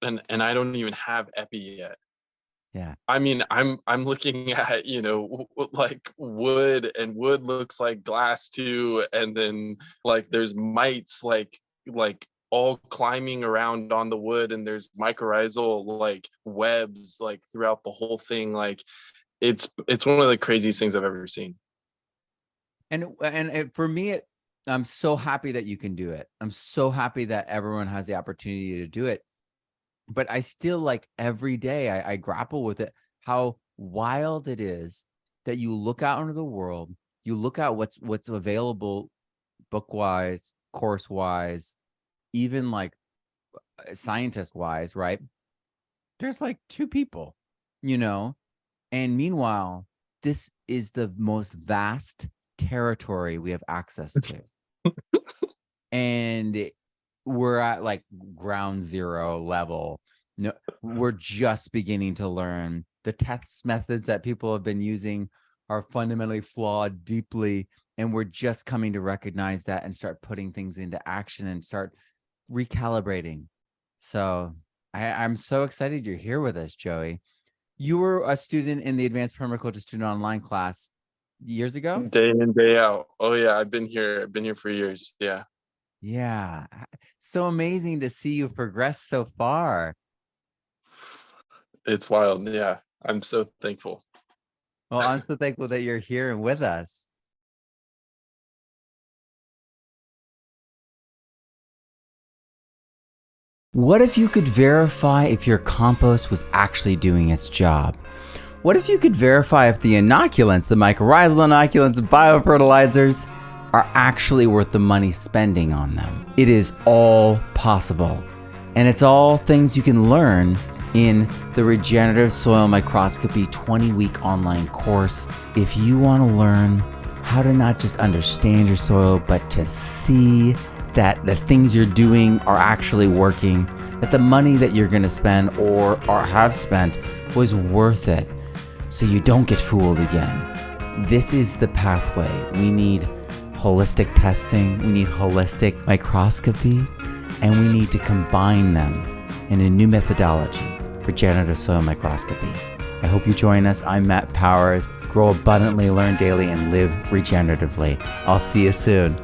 and I don't even have epi yet. Yeah. I mean, I'm looking at, like wood, and wood looks like glass too, and then like there's mites like all climbing around on the wood, and there's mycorrhizal like webs like throughout the whole thing. Like it's one of the craziest things I've ever seen. For me, I'm so happy that you can do it. I'm so happy that everyone has the opportunity to do it. But I still, like, every day I grapple with it, how wild it is that you look out into the world, you look at what's available book wise, course wise, even like scientist wise, right? There's like two people, you know? And meanwhile, this is the most vast territory we have access to. And we're at like ground zero level. No, we're just beginning to learn. The test methods that people have been using are fundamentally flawed deeply, and we're just coming to recognize that and start putting things into action and start recalibrating. So I'm so excited you're here with us, Joey. You were a student in the advanced permaculture student online class years ago. Day in, day out. Oh yeah, I've been here for years. Yeah. Yeah. So amazing to see you progress so far. It's wild. Yeah. I'm so thankful. Well, I'm so thankful that you're here and with us. What if you could verify if your compost was actually doing its job? What if you could verify if the inoculants, the mycorrhizal inoculants, biofertilizers, are actually worth the money spending on them? It is all possible. And it's all things you can learn in the Regenerative Soil Microscopy 20-week online course. If you want to learn how to not just understand your soil, but to see that the things you're doing are actually working, that the money that you're going to spend or have spent was worth it, so you don't get fooled again. This is the pathway. We need holistic testing, we need holistic microscopy, and we need to combine them in a new methodology, regenerative soil microscopy. I hope you join us. I'm Matt Powers. Grow abundantly, learn daily, and live regeneratively. I'll see you soon.